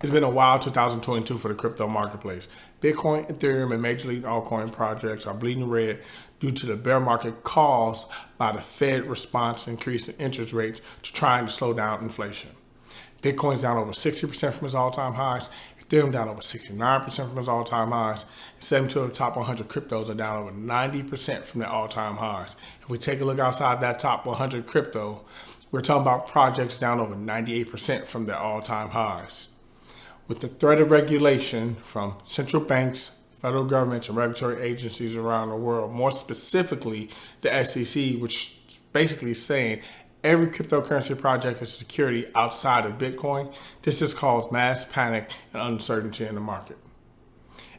It's been a wild 2022 for the crypto marketplace. Bitcoin, Ethereum, and major league altcoin projects are bleeding red due to the bear market caused by the Fed response to increasing interest rates to trying to slow down inflation. Bitcoin's down over 60% from its all-time highs. Ethereum down over 69% from its all-time highs. And 72 of the top 100 cryptos are down over 90% from their all-time highs. If we take a look outside that top 100 crypto, we're talking about projects down over 98% from their all-time highs. With the threat of regulation from central banks, federal governments, and regulatory agencies around the world, more specifically the SEC, which basically is saying every cryptocurrency project is security outside of Bitcoin, this has caused mass panic and uncertainty in the market.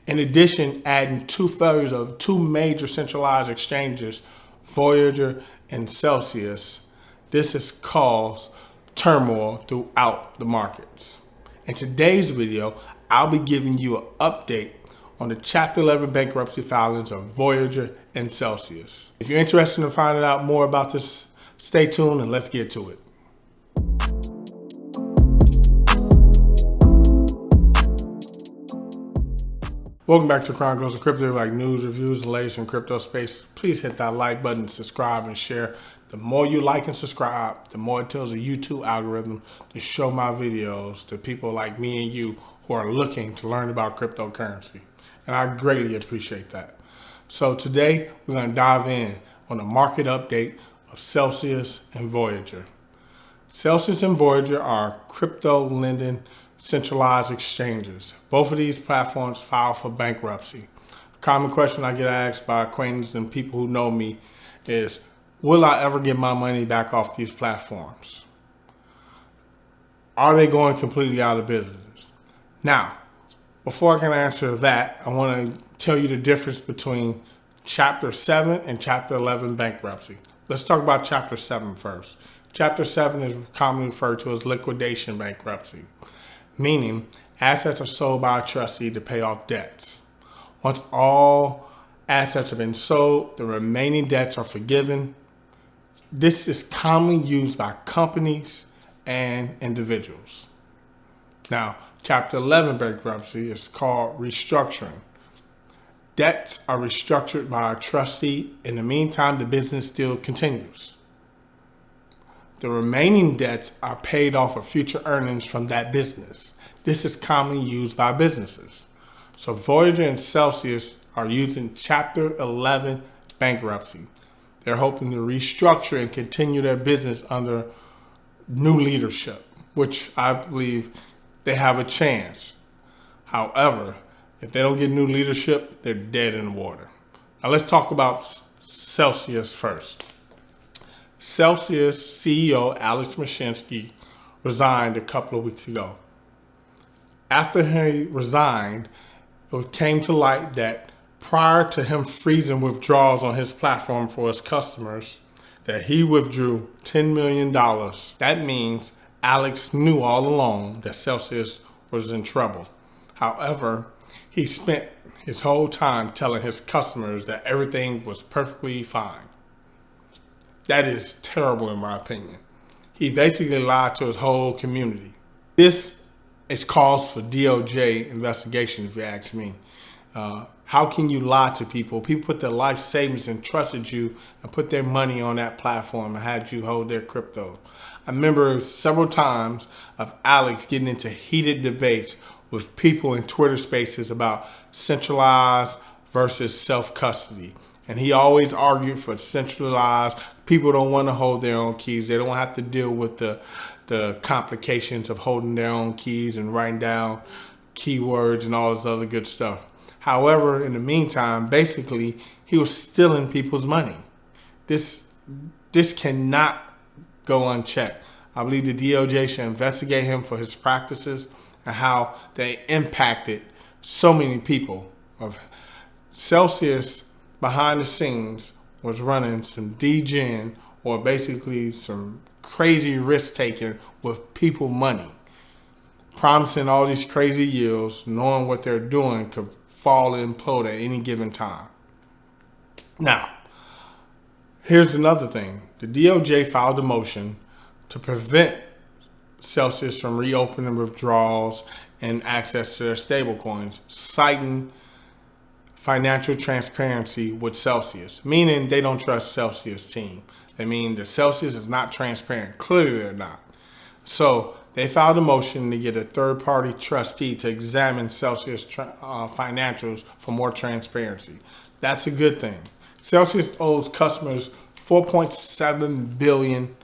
In addition, adding two failures of two major centralized exchanges, Voyager and Celsius, this has caused turmoil throughout the markets. In today's video, I'll be giving you an update on the Chapter 11 bankruptcy filings of Voyager and Celsius. If you're interested in finding out more about this, stay tuned and let's get to it. Welcome back to Chronicles of Crypto. Like news, reviews, and latest in crypto space, please hit that like button, subscribe, and share. The more you like and subscribe, the more it tells the YouTube algorithm to show my videos to people like me and you who are looking to learn about cryptocurrency. And I greatly appreciate that. So today, we're going to dive in on the market update of Celsius and Voyager. Celsius and Voyager are crypto lending centralized exchanges. Both of these platforms filed for bankruptcy. A common question I get asked by acquaintances and people who know me is, will I ever get my money back off these platforms? Are they going completely out of business? Now, before I can answer that, I want to tell you the difference between Chapter 7 and Chapter 11 bankruptcy. Let's talk about Chapter 7 first. Chapter 7 is commonly referred to as liquidation bankruptcy, meaning assets are sold by a trustee to pay off debts. Once all assets have been sold, the remaining debts are forgiven. This is commonly used by companies and individuals. Now, Chapter 11 bankruptcy is called restructuring. Debts are restructured by a trustee. In the meantime, the business still continues. The remaining debts are paid off of future earnings from that business. This is commonly used by businesses. So Voyager and Celsius are using Chapter 11 bankruptcy. They're hoping to restructure and continue their business under new leadership, which I believe they have a chance. However, if they don't get new leadership, they're dead in the water. Now let's talk about Celsius first. Celsius CEO Alex Mashinsky resigned a couple of weeks ago. After he resigned, it came to light that prior to him freezing withdrawals on his platform for his customers, that he withdrew $10 million. That means Alex knew all along that Celsius was in trouble. However, he spent his whole time telling his customers that everything was perfectly fine. That is terrible in my opinion. He basically lied to his whole community. This is cause for DOJ investigation, if you ask me. How can you lie to people? People put their life savings and trusted you and put their money on that platform and had you hold their crypto. I remember several times of Alex getting into heated debates with people in Twitter spaces about centralized versus self-custody. And he always argued for centralized. People don't want to hold their own keys. They don't have to deal with the complications of holding their own keys and writing down keywords and all this other good stuff. However, in the meantime, basically, he was stealing people's money. This cannot go unchecked. I believe the DOJ should investigate him for his practices and how they impacted so many people. Celsius, behind the scenes, was running some degen, or basically some crazy risk-taking with people money, promising all these crazy yields, knowing what they're doing could fall and implode at any given time. Now, here's another thing. The DOJ filed a motion to prevent Celsius from reopening withdrawals and access to their stablecoins, citing financial transparency with Celsius, meaning they don't trust Celsius team. They mean that Celsius is not transparent. Clearly they're not. So they filed a motion to get a third-party trustee to examine Celsius financials for more transparency. That's a good thing. Celsius owes customers $4.7 billion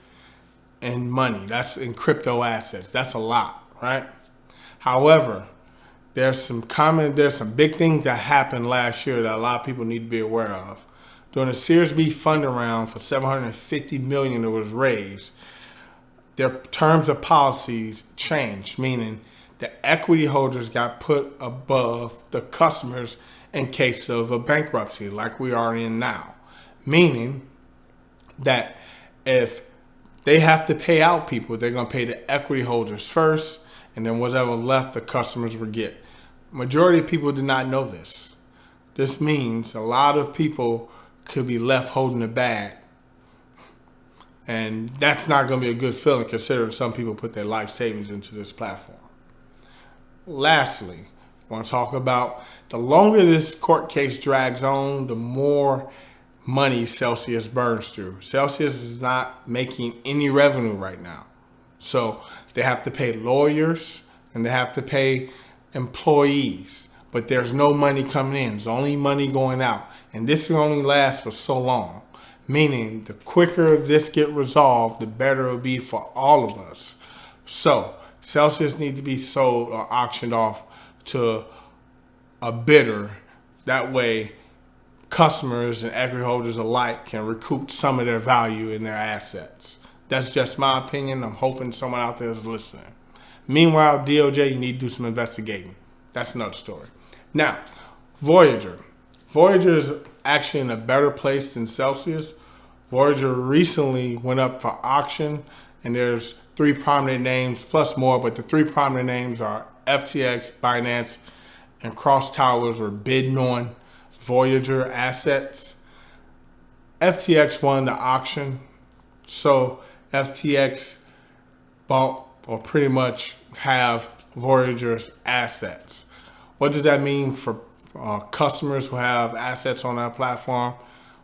in money. That's in crypto assets. That's a lot, right? However, there's some big things that happened last year that a lot of people need to be aware of. During a Series B funding round for $750 million that was raised, their terms of policies changed, meaning the equity holders got put above the customers in case of a bankruptcy like we are in now. Meaning that if they have to pay out people, they're going to pay the equity holders first, and then whatever left the customers will get. Majority of people do not know this. This means a lot of people could be left holding the bag. And that's not going to be a good feeling considering some people put their life savings into this platform. Lastly, I want to talk about the longer this court case drags on, the more money Celsius burns through. Celsius is not making any revenue right now. So they have to pay lawyers and they have to pay employees, but there's no money coming in. There's only money going out. And this will only last for so long. Meaning the quicker this get resolved, the better it'll be for all of us. So Celsius need to be sold or auctioned off to a bidder. That way customers and equity holders alike can recoup some of their value in their assets. That's just my opinion. I'm hoping someone out there is listening. Meanwhile, DOJ, you need to do some investigating. That's another story. Now, Voyager. Voyager is actually in a better place than Celsius. Voyager recently went up for auction, and there's 3 prominent names plus more, but the 3 prominent names are FTX, Binance, and Cross Towers are bidding on Voyager assets. FTX won the auction, so FTX bought or pretty much have Voyager's assets. What does that mean for customers who have assets on our platform?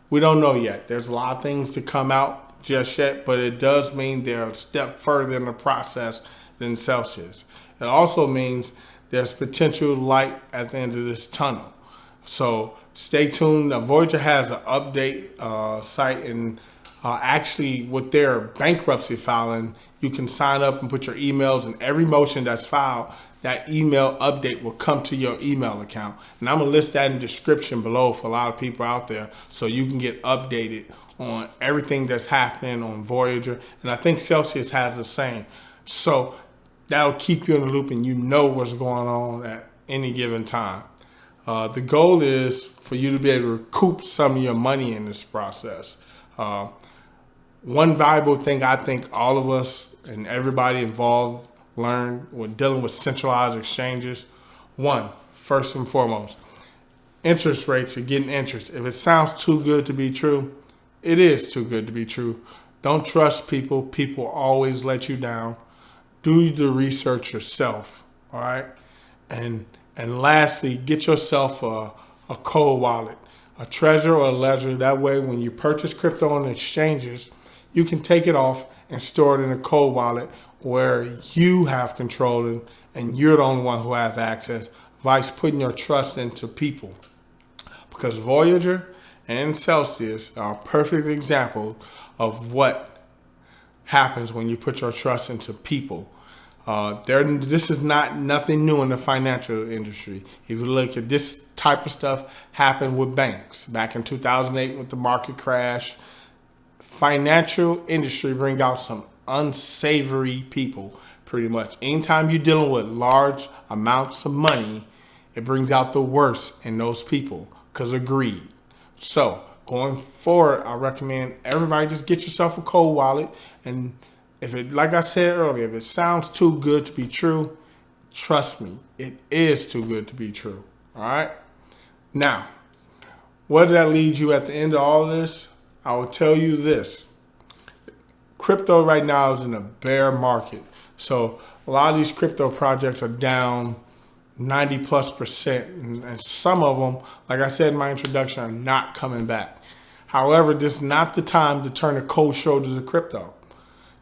We don't know yet. There's a lot of things to come out just yet, but it does mean they're a step further in the process than Celsius. It also means there's potential light at the end of this tunnel. So stay tuned. Voyager has an update site, and actually with their bankruptcy filing, you can sign up and put your emails, and every motion that's filed, that email update will come to your email account. And I'm going to list that in the description below for a lot of people out there so you can get updated on everything that's happening on Voyager. And I think Celsius has the same. So that'll keep you in the loop and you know what's going on at any given time. The goal is for you to be able to recoup some of your money in this process. One valuable thing I think all of us and everybody involved learn when dealing with centralized exchanges. One, first and foremost, interest rates are getting interest. If it sounds too good to be true, it is too good to be true. Don't trust people. People always let you down. Do the research yourself, all right? And lastly, get yourself a cold wallet, a Treasure or a Ledger. That way, when you purchase crypto on exchanges, you can take it off and store it in a cold wallet where you have control and you're the only one who has access, vice putting your trust into people. Because Voyager and Celsius are a perfect example of what happens when you put your trust into people. This is not nothing new in the financial industry. If you look at this type of stuff happened with banks back in 2008 with the market crash. Financial industry bring out some unsavory people pretty much. Anytime you're dealing with large amounts of money, it brings out the worst in those people because of greed. So going forward, I recommend everybody just get yourself a cold wallet. And if it, like I said earlier, if it sounds too good to be true, trust me, it is too good to be true. All right. Now, where did that lead you at the end of all this? I will tell you this. Crypto right now is in a bear market. So a lot of these crypto projects are down 90+%, and some of them, like I said in my introduction, are not coming back. However, this is not the time to turn a cold shoulder to crypto.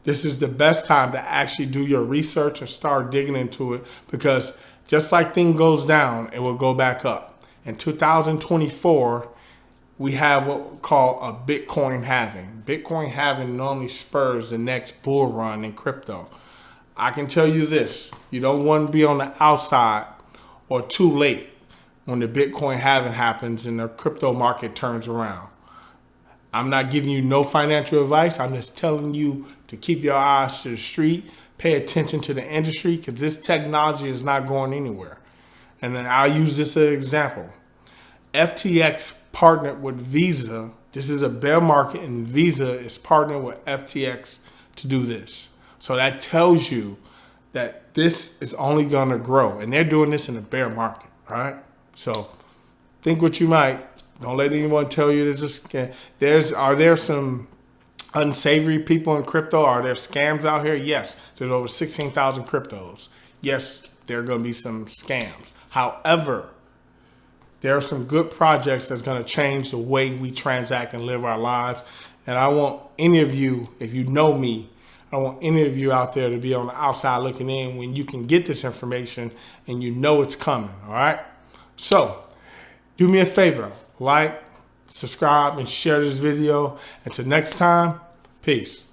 This is the best time to actually do your research and start digging into it, because just like things goes down, it will go back up. In 2024, we have what we call a Bitcoin halving. Bitcoin halving normally spurs the next bull run in crypto. I can tell you this, you don't want to be on the outside or too late when the Bitcoin halving happens and the crypto market turns around. I'm not giving you no financial advice. I'm just telling you to keep your eyes to the street, pay attention to the industry, because this technology is not going anywhere. And then I'll use this as an example. FTX partnered with Visa. This is a bear market, and Visa is partnering with FTX to do this. So that tells you that this is only going to grow, and they're doing this in a bear market. All right. So think what you might. Don't let anyone tell you this is scam. Are there some unsavory people in crypto? Are there scams out here? Yes. There's over 16,000 cryptos. Yes, there are going to be some scams. However, there are some good projects that's going to change the way we transact and live our lives. And I want any of you, if you know me, I want any of you out there to be on the outside looking in when you can get this information and you know it's coming. All right. So do me a favor, like, subscribe, and share this video. Until next time, peace.